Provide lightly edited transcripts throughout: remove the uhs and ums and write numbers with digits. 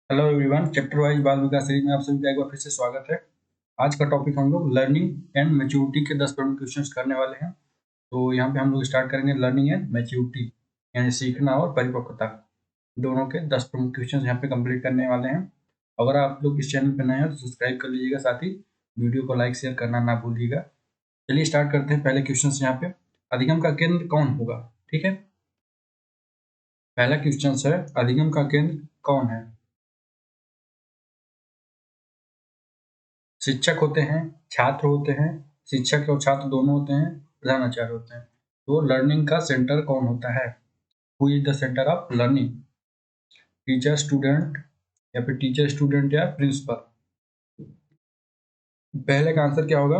Hello everyone, chapter wise बाल विकास series में आप सभी का एक बार फिर से स्वागत है। आज का टॉपिक हम लोग लर्निंग एंड मैच्योरिटी के 10 प्रमुख क्वेश्चंस करने वाले हैं। तो यहाँ पे हम लोग स्टार्ट करेंगे लर्निंग एंड मैच्योरिटी, यानी सीखना और परिपक्वता, दोनों के 10 प्रमुख क्वेश्चंस यहाँ पे कंप्लीट करने वाले हैं। अगर आप लोग इस चैनल पर नए हैं तो सब्सक्राइब कर लीजिएगा, साथ ही वीडियो को लाइक शेयर करना ना भूलिएगा। चलिए स्टार्ट करते हैं। पहले क्वेश्चन यहाँ पे, अधिगम का केंद्र कौन होगा? ठीक है, पहला क्वेश्चन है, अधिगम का केंद्र कौन है? शिक्षक होते हैं, छात्र होते हैं, शिक्षक और छात्र दोनों होते हैं, प्रधानाचार्य होते हैं। तो लर्निंग का सेंटर कौन होता है? Who is the centre of learning? Teacher student, या फिर टीचर स्टूडेंट या प्रिंसिपल? पहले का आंसर क्या होगा?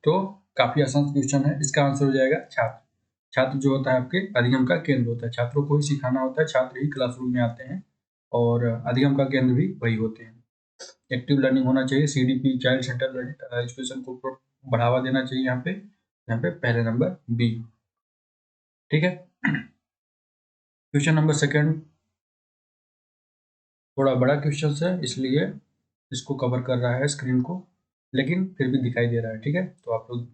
तो काफी आसान क्वेश्चन है, इसका आंसर हो जाएगा छात्र। छात्र जो होता है आपके अधिगम का केंद्र होता है, छात्रों को ही सिखाना होता है, छात्र ही क्लासरूम में आते हैं और अधिगम का केंद्र भी वही होते हैं। एक्टिव लर्निंग होना चाहिए, सीडीपी चाइल्ड सेंटर एजुकेशन को बढ़ावा देना चाहिए। यहाँ पे पहले नंबर बी। ठीक है, क्वेश्चन नंबर सेकंड थोड़ा बड़ा क्वेश्चन है, इसलिए इसको कवर कर रहा है स्क्रीन को, लेकिन फिर भी दिखाई दे रहा है। ठीक है, तो आप लोग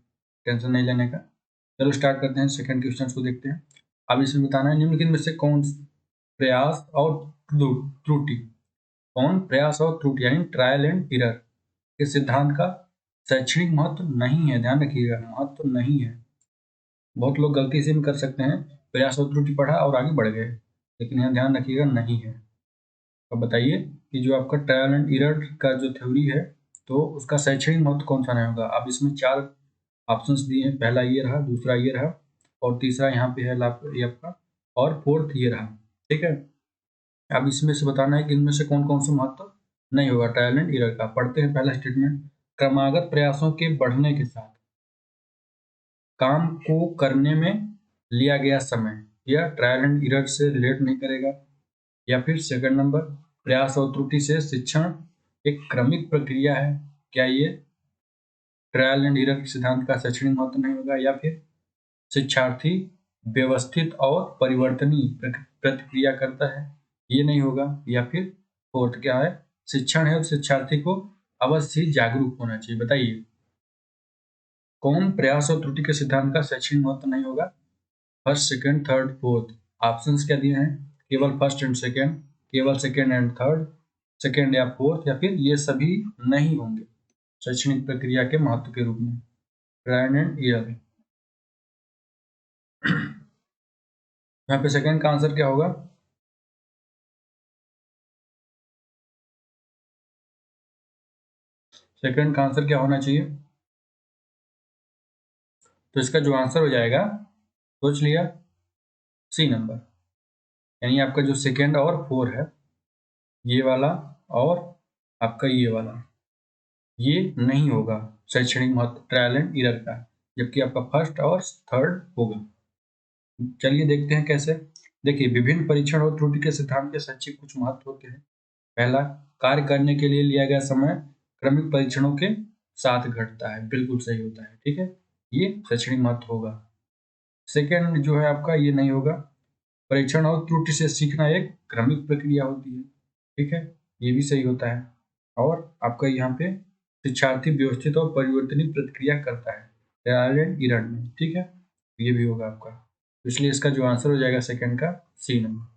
टेंशन नहीं लेने का। चलो स्टार्ट करते हैं, सेकंड क्वेश्चन को देखते हैं। अब इसमें बताना है, निम्नलिखित में से कौन प्रयास और त्रुटि, कौन प्रयास और त्रुटि यानी ट्रायल एंड एरर के सिद्धांत का शैक्षणिक महत्व नहीं है? ध्यान रखिएगा, महत्व नहीं है। बहुत लोग गलती से भी कर सकते हैं, प्रयास और त्रुटि पढ़ा और आगे बढ़ गए, लेकिन यहाँ ध्यान रखिएगा नहीं है। अब बताइए कि जो आपका ट्रायल एंड एरर का जो थ्योरी है, तो उसका शैक्षणिक महत्व कौन सा नहीं होगा? अब इसमें 4 ऑप्शंस दिए हैं, पहला ये रहा, दूसरा ये रहा और तीसरा यहाँ पे है ये आपका, और फोर्थ ये रहा। ठीक है, अब इसमें से बताना है कि इनमें से कौन कौन सा महत्व नहीं होगा ट्रायल एंड एरर का। पढ़ते हैं पहला स्टेटमेंट, क्रमागत प्रयासों के बढ़ने के साथ काम को करने में लिया गया समय यह ट्रायल एंड एरर से रिलेट नहीं करेगा। या फिर सेकंड नंबर, प्रयास और त्रुटि से शिक्षण एक क्रमिक प्रक्रिया है, क्या ये ट्रायल एंड एरर सिद्धांत का शैक्षणिक महत्व नहीं होगा? या फिर शिक्षार्थी व्यवस्थित और परिवर्तनीय प्रतिक्रिया करता है, ये नहीं होगा? या फिर फोर्थ क्या है, शिक्षण है और शिक्षार्थी को अवश्य ही जागरूक होना चाहिए। बताइए कौन प्रयास और त्रुटि के सिद्धांत का शैक्षणिक महत्व नहीं होगा? First, second, third, fourth. Options क्या दिए हैं? केवल फर्स्ट एंड सेकंड, केवल सेकंड एंड थर्ड, सेकंड या फोर्थ, या फिर ये सभी नहीं होंगे शैक्षणिक प्रक्रिया के महत्व के रूप में। ट्रायल एंड एरर, यहाँ पे सेकंड का आंसर क्या होगा? सेकंड का आंसर क्या होना चाहिए? तो इसका जो आंसर हो जाएगा, सोच लिया, सी नंबर, यानी आपका जो सेकंड और फोर है, ये वाला और आपका ये वाला, ये नहीं होगा शैक्षणिक महत्व ट्रायल एंड एरर का, जबकि आपका फर्स्ट और थर्ड होगा। चलिए देखते हैं कैसे। देखिए, विभिन्न परीक्षण और त्रुटि के सिद्धांत के शैक्षिक कुछ महत्व होते हैं। पहला, कार्य करने के लिए लिया गया समय क्रमिक परीक्षणों के साथ घटता है, बिल्कुल सही होता है। ठीक है, ये शैक्षणिक महत्व होगा। सेकेंड जो है आपका, ये नहीं होगा। परीक्षण और त्रुटि से सीखना एक क्रमिक प्रक्रिया होती है। ठीक है, ये भी सही होता है। और आपका यहाँ पे शिक्षार्थी व्यवस्थित और परिवर्तनीय प्रतिक्रिया करता है ट्रायल एंड एरर में। ठीक है, ये भी होगा आपका, इसलिए इसका जो आंसर हो जाएगा सेकंड का, सी नंबर।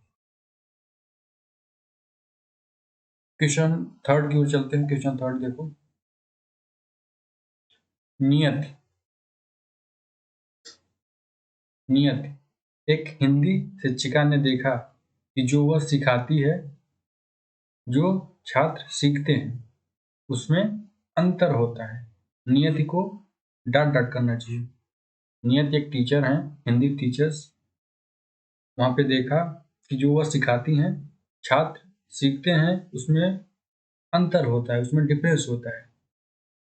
क्वेश्चन थर्ड की ओर चलते हैं। क्वेश्चन थर्ड देखो, नियत, नियत एक हिंदी शिक्षिका ने देखा कि जो वह सिखाती है, जो छात्र सीखते हैं, उसमें अंतर होता है। नियति को डांट डांट करना चाहिए। नियत एक टीचर हैं, हिंदी टीचर्स, वहां पे देखा कि जो वह सिखाती हैं, छात्र सीखते हैं, उसमें अंतर होता है, उसमें डिफरेंस होता है।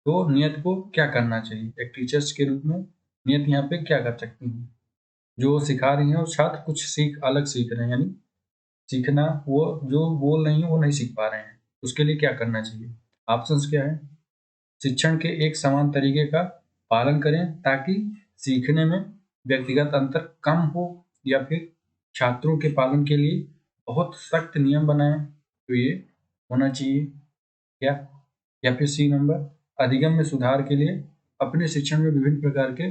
तो नियत को क्या करना चाहिए? एक टीचर्स के रूप में नियत यहाँ पे क्या कर सकती हैं? जो सिखा रही हैं और छात्र कुछ अलग सीख रहे हैं, यानी सीखना, वो जो बोल रही हैं वो नहीं सीख पा रहे हैं, उसके लिए क्या करना चाहिए? ऑप्शंस क्या है? शिक्षण के एक समान तरीके का पालन करें ताकि सीखने में व्यक्तिगत अंतर कम हो, या फिर छात्रों के पालन के लिए बहुत सख्त नियम बनाए तो ये होना चाहिए क्या, या फिर सी नंबर, अधिगम में सुधार के लिए अपने शिक्षण में विभिन्न प्रकार के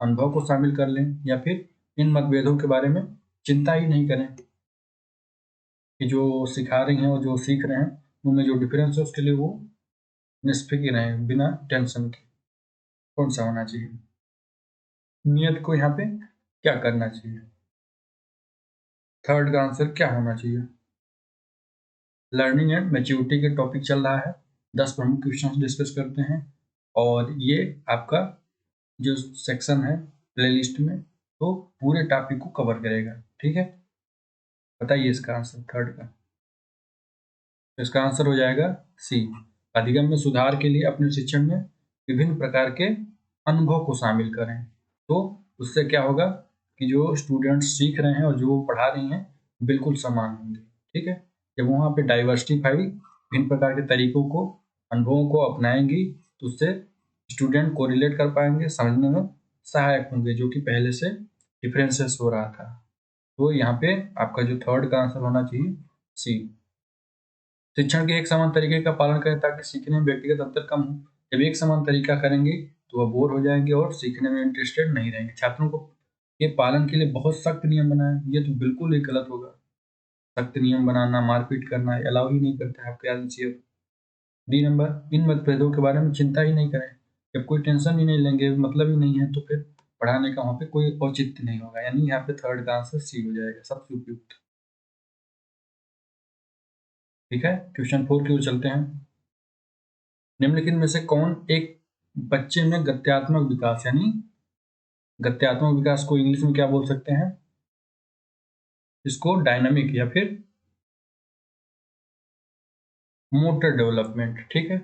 अनुभव को शामिल कर लें, या फिर इन मतभेदों के बारे में चिंता ही नहीं करें कि जो सिखा रही हैं और जो सीख रहे हैं उनमें जो डिफरेंस है उसके लिए वो निष्फिक्र रहें बिना टेंशन के। कौन सा होना चाहिए, नियत को यहाँ पे क्या करना चाहिए, थर्ड का आंसर क्या होना चाहिए। लर्निंग एंड मैच्योरिटी के टॉपिक चल रहा है, 10 प्रमुख क्वेश्चन डिस्कस करते हैं, और ये आपका जो सेक्शन है प्लेलिस्ट में तो पूरे टॉपिक को कवर करेगा। ठीक है, बताइए इसका आंसर थर्ड का। तो इसका आंसर हो जाएगा सी, अधिगम में सुधार के लिए अपने शिक्षण में विभिन्न प्रकार के अनुभव को शामिल करें। तो उससे क्या होगा कि जो स्टूडेंट्स सीख रहे हैं और जो पढ़ा रही हैं बिल्कुल समान होंगे। ठीक है, जब वहाँ पे डाइवर्सिफाई भिन्न प्रकार के तरीकों को अनुभवों को अपनाएंगी तो उससे स्टूडेंट को रिलेट कर पाएंगे, समझने में सहायक होंगे, जो कि पहले से डिफरेंसेस हो रहा था। तो यहाँ पे आपका जो थर्ड का आंसर होना चाहिए सी। शिक्षण के एक समान तरीके का पालन करें ताकि सीखने में व्यक्तिगत अंतर कम हो। जब एक समान तरीका करेंगे तो वह बोर हो जाएंगे और सीखने में इंटरेस्टेड नहीं रहेंगे। छात्रों को ये पालन के लिए बहुत सख्त नियम बनाए, ये तो बिल्कुल ही गलत होगा। सख्त नियम बनाना, मारपीट करना अलाउ ही नहीं करता है आपके एनसीएफ। डी नंबर, इन मतभेदों के बारे में चिंता ही नहीं करें। जब कोई टेंशन ही नहीं लेंगे, मतलब ही नहीं है, तो फिर पढ़ाने का वहाँ पे कोई औचित्य नहीं होगा। यानी यहाँ पे थर्ड का आंसर सी हो जाएगा, सबसे उपयुक्त। ठीक है, क्वेश्चन 4 की ओर चलते हैं। निम्नलिखित में से कौन एक बच्चे में गत्यात्मक विकास, यानी गत्यात्मक विकास को इंग्लिश में क्या बोल सकते हैं, इसको डायनामिक या फिर मोटर डेवलपमेंट। ठीक है,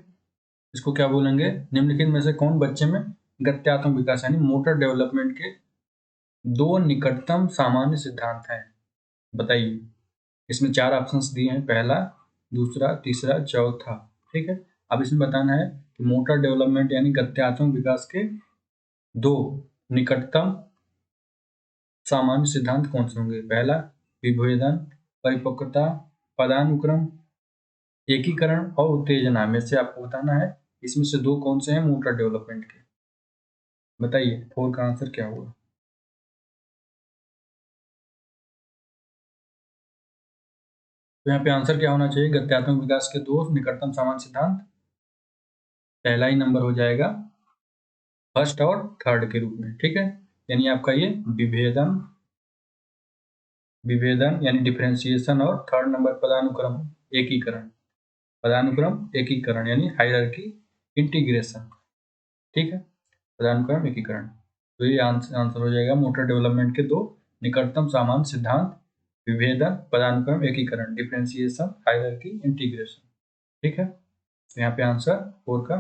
इसको क्या बोलेंगे, निम्नलिखित में से कौन बच्चे में गत्यात्मक विकास यानी मोटर डेवलपमेंट के दो निकटतम सामान्य सिद्धांत हैं, बताइए। इसमें 4 ऑप्शंस दिए हैं, पहला, दूसरा, तीसरा, चौथा। ठीक है, अब इसमें बताना है कि मोटर डेवलपमेंट यानी गत्यात्मक विकास के दो निकटतम सामान्य सिद्धांत कौन से होंगे। पहला विभेदन, परिपक्वता, पदानुक्रम, एकीकरण और उत्तेजना में से आपको बताना है इसमें से दो कौन से हैं मोटर डेवलपमेंट के, बताइए। 4 का आंसर क्या होगा। तो यहाँ पे आंसर क्या होना चाहिए, गत्यात्मक विकास के दो निकटतम सामान्य सिद्धांत, पहला ही नंबर हो जाएगा फर्स्ट और थर्ड के रूप में। ठीक है, यानी आपका ये विभेदन, विभेदन यानी डिफरेंशिएशन, और थर्ड नंबर पदानुक्रम, एकीकरण, पदानुक्रम एकीकरण यानी हायरार्की इंटीग्रेशन। ठीक है, पदानुक्रम एकीकरण। तो ये आंसर हो जाएगा मोटर डेवलपमेंट के दो निकटतम सामान्य सिद्धांत, विभेदन, पदानुक्रम एकीकरण, डिफरेंशिएशन, हायरार्की इंटीग्रेशन। ठीक है, तो यहाँ पे आंसर 4 का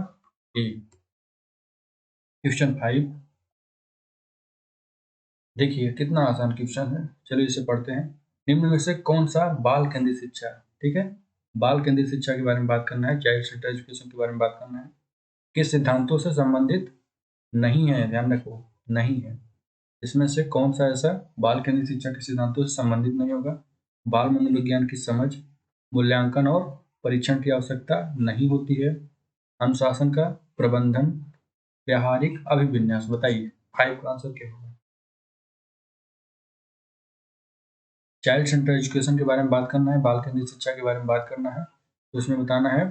ए। क्वेश्चन 5 देखिए कितना आसान क्वेश्चन है, चलिए इसे पढ़ते हैं। निम्न में से कौन सा बाल केंद्रित शिक्षा, ठीक है, बाल केंद्रित शिक्षा के बारे में बात करना है, चाइल्ड सेंटर एजुकेशन के बारे में बात करना है, किस सिद्धांतों से संबंधित नहीं है, ध्यान रखो नहीं है। इसमें से कौन सा ऐसा बाल केंद्रित शिक्षा के सिद्धांतों से संबंधित नहीं होगा। बाल मनोविज्ञान की समझ, मूल्यांकन और परीक्षण की आवश्यकता नहीं होती है, अनुशासन का प्रबंधन, व्यावहारिक अभिविन्यास, बताइए 5 का आंसर क्या होगा। चाइल्ड सेंटर एजुकेशन के बारे में बात करना है, बाल केंद्रित शिक्षा के बारे में बात करना है, तो उसमें बताना है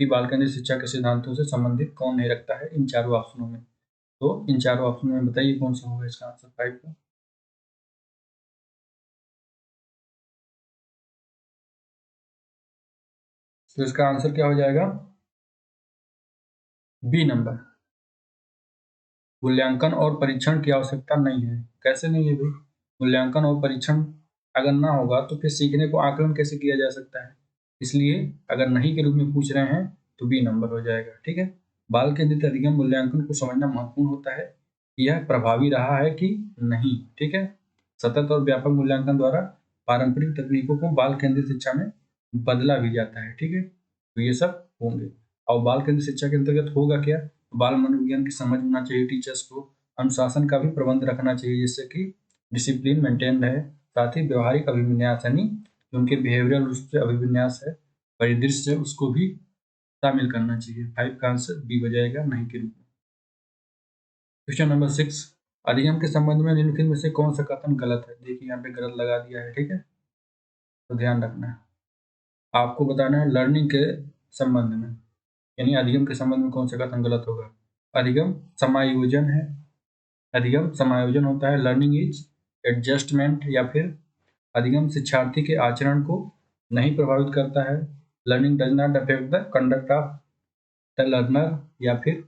कि बाल केंद्रित शिक्षा के सिद्धांतों से संबंधित कौन नहीं रखता है इन चारों ऑप्शनों में। तो इन चारों ऑप्शन में बताइए कौन सा होगा इसका आंसर 5 का। तो इसका आंसर क्या हो जाएगा, बी नंबर, मूल्यांकन और परीक्षण की आवश्यकता नहीं है। कैसे नहीं है भाई, मूल्यांकन और परीक्षण अगर ना होगा तो फिर सीखने को आकलन कैसे किया जा सकता है, इसलिए अगर नहीं के रूप में पूछ रहे हैं तो बी नंबर हो जाएगा। ठीक है, बाल केंद्रित अधिगम मूल्यांकन को समझना महत्वपूर्ण होता है, यह प्रभावी रहा है कि नहीं। ठीक है, सतत और व्यापक मूल्यांकन द्वारा पारंपरिक तकनीकों को बाल केंद्रित शिक्षा में बदला भी जाता है। ठीक है, तो ये सब होंगे। और बाल केंद्रित शिक्षा के अंतर्गत होगा क्या, बाल मनोविज्ञान की समझ होना चाहिए टीचर्स को, अनुशासन का भी प्रबंध रखना चाहिए जिससे कि डिसिप्लिन मेंटेन रहे, साथ ही व्यवहारिक अभिविन्यास यानी जो उनके बिहेवियरल रूप से अभिविन्यास है, परिदृश्य है, उसको भी शामिल करना चाहिए। 5 का आंसर बी हो जाएगा, नहीं के रूप में। क्वेश्चन नंबर 6, अधिगम के संबंध में निम्नलिखित में से कौन सा कथन गलत है? देखिए यहाँ पे गलत लगा दिया है, ठीक है, तो ध्यान रखना है। आपको बताना है लर्निंग के संबंध में, यानी अधिगम के संबंध में कौन सा कथन गलत होगा। अधिगम समायोजन है, अधिगम समायोजन होता है। लर्निंग इज एडजस्टमेंट, या फिर अधिगम शिक्षार्थी के आचरण को नहीं प्रभावित करता है। Learning does not affect the conduct of the learner, या फिर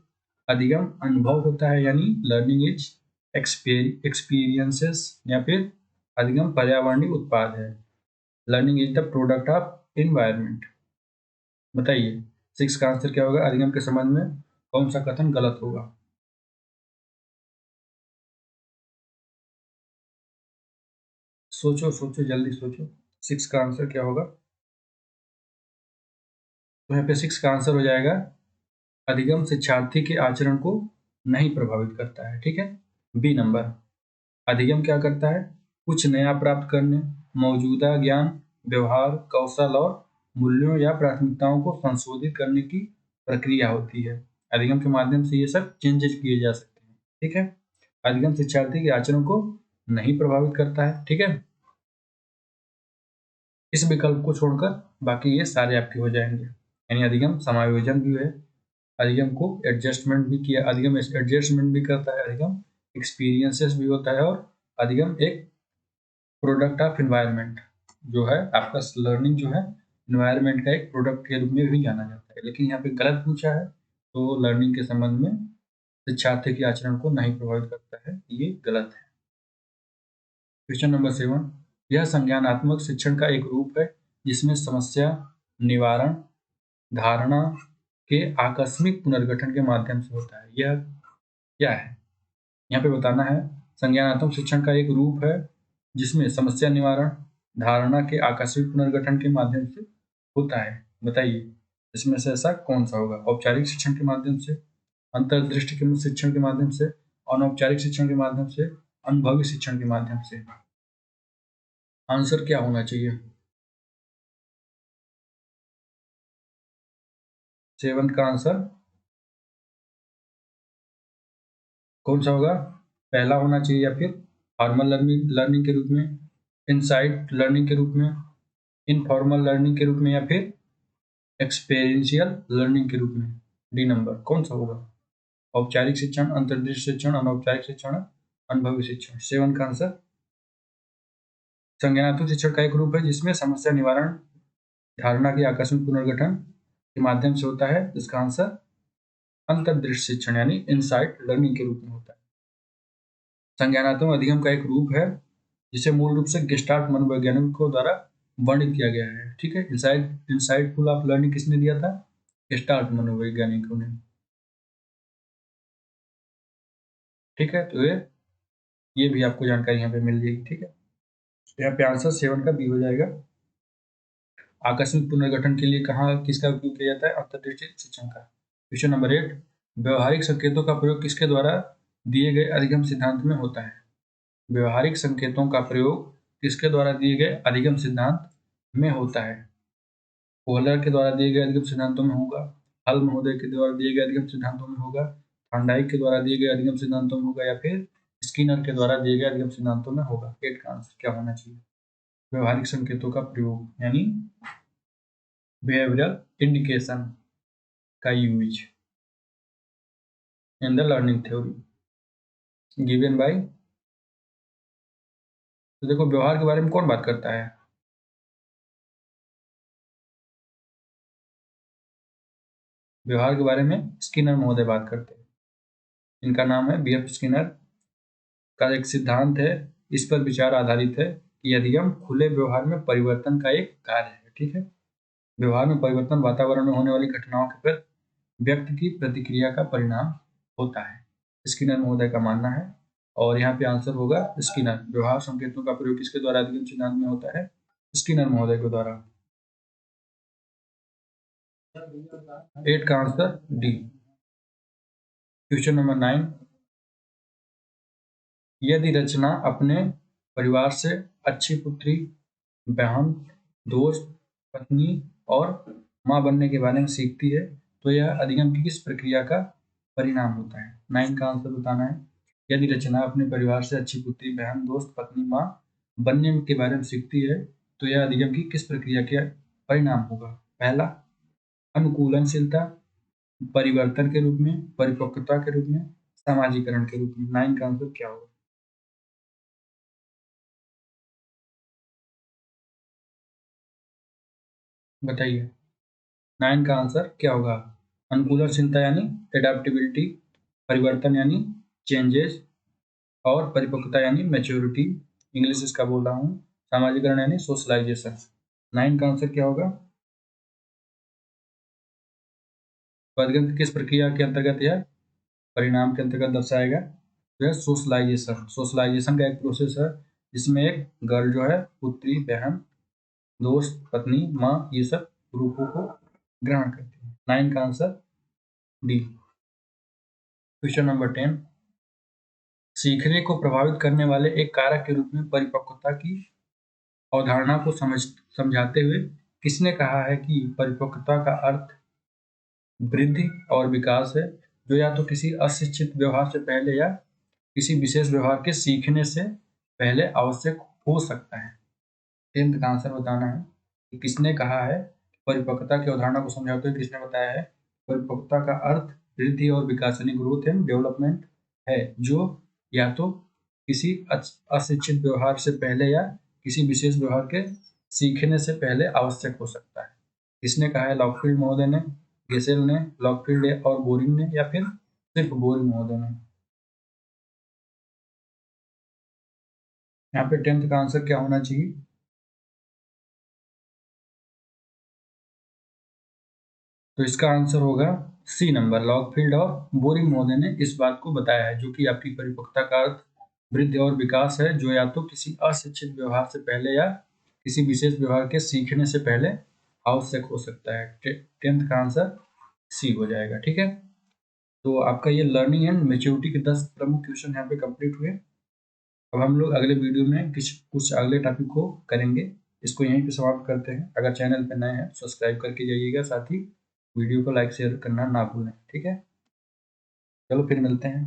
अधिगम अनुभव होता है, यानी लर्निंग इज एक्सपीरियंसेस, या फिर अधिगम पर्यावरणीय उत्पाद है। Learning is the product of environment. बताइए 6 का आंसर क्या होगा? अधिगम के संबंध में कौन सा कथन गलत होगा? सोचो सोचो, जल्दी सोचो, 6 का आंसर क्या होगा? तो यहाँ पे 6 का आंसर हो जाएगा अधिगम शिक्षार्थी के आचरण को नहीं प्रभावित करता है, ठीक है। बी नंबर, अधिगम क्या करता है? कुछ नया प्राप्त करने, मौजूदा ज्ञान, व्यवहार, कौशल और मूल्यों या प्राथमिकताओं को संशोधित करने की प्रक्रिया होती है। अधिगम के माध्यम से ये सब चेंजेस किए जा सकते हैं, ठीक है। अधिगम शिक्षार्थी के आचरण को नहीं प्रभावित करता है, ठीक है। इस विकल्प को छोड़कर बाकी ये सारे आपके हो जाएंगे, यानी अधिगम समायोजन भी है, अधिगम को एडजस्टमेंट भी किया, अधिगम एडजस्टमेंट भी करता है, अधिगम एक्सपीरियंसेस भी होता है, और अधिगम एक प्रोडक्ट ऑफ इन्वायरमेंट जो है आपका लर्निंग जो है इन्वायरमेंट का एक प्रोडक्ट के रूप में भी जाना जाता है। लेकिन यहाँ पे गलत पूछा है, तो लर्निंग के संबंध में शिक्षार्थी के आचरण को नहीं प्रभावित करता है, ये गलत है। क्वेश्चन नंबर 7, यह संज्ञानात्मक शिक्षण का एक रूप है जिसमें समस्या निवारण धारणा के आकस्मिक पुनर्गठन के माध्यम से होता है। यह क्या है? यहाँ पे बताना है संज्ञानात्मक शिक्षण का एक रूप है जिसमें समस्या निवारण धारणा के आकस्मिक पुनर्गठन के माध्यम से होता है। बताइए इसमें से ऐसा कौन सा होगा? औपचारिक शिक्षण के माध्यम से, अंतर्दृष्टि के शिक्षण के माध्यम से, अनौपचारिक शिक्षण के माध्यम से, अनुभवी शिक्षण के माध्यम से। आंसर क्या होना चाहिए? 7 का आंसर कौन सा होगा? पहला होना चाहिए, या फिर फॉर्मल लर्निंग के रूप में, इनसाइट लर्निंग के रूप में, इनफॉर्मल लर्निंग के रूप में, या फिर एक्सपेरियंशियल लर्निंग के रूप में। डी नंबर कौन सा होगा? औपचारिक शिक्षण, अंतर्दृष्टि शिक्षण, अनौपचारिक शिक्षण, अनुभवी शिक्षण। 7 का आंसर संज्ञानात्मक शिक्षण का एक रूप है जिसमें समस्या निवारण धारणा के आकस्मिक पुनर्गठन के माध्यम से होता है। इसका आंसर अंतर्दृष्टि शिक्षण यानी इनसाइट लर्निंग के रूप में होता है। संज्ञानात्मक अधिगम का एक रूप है जिसे मूल रूप से गेस्टाल्ट मनोवैज्ञानिकों द्वारा वर्णित किया गया है, ठीक है। इनसाइटफुल ऑफ लर्निंग किसने दिया था? गेस्टाल्ट मनोवैज्ञानिकों ने, ठीक है। तो ये भी आपको जानकारी यहाँ पे मिल जाएगी, ठीक है। तो यहाँ पे आंसर 7 का बी हो जाएगा। आकस्मिक पुनर्गठन के लिए कहाँ किसका उपयोग किया जाता है? अंतर्दृष्टि शिक्षण का। क्वेश्चन नंबर 8, व्यवहारिक संकेतों का प्रयोग किसके द्वारा दिए गए अधिगम सिद्धांत में होता है? व्यवहारिक संकेतों का प्रयोग किसके द्वारा दिए गए अधिगम सिद्धांत में होता है? कोहलर के द्वारा दिए गए अधिगम सिद्धांतों में होगा, हल महोदय के द्वारा दिए गए अधिगम सिद्धांतों में होगा, थॉर्नडाइक के द्वारा दिए गए अधिगम सिद्धांतों में होगा, या फिर स्किनर के द्वारा दिए गए अधिगम सिद्धांतों में होगा। 8 का आंसर क्या होना चाहिए? व्यवहारिक संकेतों का प्रयोग यानी बिहेवियरल इंडिकेशन का use in the learning theory given by. तो देखो व्यवहार के बारे में कौन बात करता है? व्यवहार के बारे में स्किनर महोदय बात करते हैं। इनका नाम है बीएफ स्किनर का एक सिद्धांत है, इस पर विचार आधारित है कि अधिगम खुले व्यवहार में परिवर्तन का एक कार्य है, ठीक है। व्यवहार में परिवर्तन वातावरण में होने वाली घटनाओं के प्रति व्यक्ति की प्रतिक्रिया का परिणाम होता है, स्किनर महोदय का मानना है। और यहाँ पे आंसर होगा स्किनर। व्यवहार संकेतों का प्रयोग किसके द्वारा अधिगम सिद्धांत में होता है? स्किनर महोदय के द्वारा। 8 का आंसर डी। क्वेश्चन नंबर 9, यदि रचना अपने परिवार से अच्छी पुत्री, बहन, दोस्त, पत्नी और माँ बनने के बारे में सीखती है तो यह अधिगम की किस प्रक्रिया का परिणाम होता है? 9 का आंसर बताना है। यदि रचना अपने परिवार से अच्छी पुत्री, बहन, दोस्त, पत्नी, माँ बनने के बारे में सीखती है तो यह अधिगम की किस प्रक्रिया का परिणाम होगा? पहला, अनुकूलनशीलता, परिवर्तन के रूप में, परिपक्वता के रूप में, सामाजिकरण के रूप में। 9 का आंसर क्या होगा? बताइए। 9 का आंसर क्या होगा? अनुकूलनशीलता यानी एडेप्टेबिलिटी, परिवर्तन यानी चेंजेस, और परिपक्वता यानी मैच्योरिटी, इंग्लिश इसका बोल रहा हूँ। सामाजिकरण यानी सोशलाइजेशन। 9 का आंसर क्या होगा? वर्गीकरण किस प्रक्रिया के अंतर्गत यह परिणाम के अंतर्गत दर्शाएगा? जो है सोशलाइजेशन। सोशलाइजेशन का एक प्रोसेस है जिसमें एक गर्ल जो है पुत्री, बहन, दोस्त, पत्नी, माँ ये सब रूपों को ग्रहण करती है। 9 का आंसर डी। क्वेश्चन नंबर 10, सीखने को प्रभावित करने वाले एक कारक के रूप में परिपक्वता की अवधारणा को समझाते हुए किसने कहा है कि परिपक्वता का अर्थ वृद्धि और विकास है, जो या तो किसी अशिक्षित व्यवहार से पहले या किसी विशेष व्यवहार के सीखने से पहले आवश्यक हो सकता है? 10th का आंसर बताना है कि किसने कहा है, परिपक्वता की अवधारणा को समझाते हुए किसने बताया है परिपक्वता का अर्थ वृद्धि और विकास यानी ग्रोथ एंड डेवलपमेंट है, जो या तो किसी अशिक्षित व्यवहार से पहले या किसी विशेष व्यवहार के सीखने से पहले आवश्यक हो सकता है? किसने कहा है? लॉकफील्ड महोदय ने, गेसेल ने, लॉकफील्ड और बोरिंग ने, या फिर सिर्फ बोरिंग महोदय ने? यहाँ पे 10th का आंसर क्या होना चाहिए? तो इसका आंसर होगा सी नंबर, लॉकफील्ड और बोरिंग महोदय ने इस बात को बताया है, जो कि आपकी परिपक्वता का अर्थ वृद्धि और विकास है, जो या तो किसी अशिक्षित व्यवहार से पहले या किसी विशेष व्यवहार के सीखने से पहले आवश्यक हो सकता है। 10th का आंसर सी हो जाएगा। ठीक है, तो आपका ये लर्निंग एंड मेच्योरिटी के 10 प्रमुख क्वेश्चन यहाँ पे कंप्लीट हुए। अब हम लोग अगले वीडियो में कुछ अगले टॉपिक को करेंगे। इसको यहीं पे समाप्त करते हैं। अगर चैनल पे नए हैं सब्सक्राइब करके जाइएगा, साथ ही वीडियो को लाइक शेयर करना ना भूलें। ठीक है, चलो फिर मिलते हैं।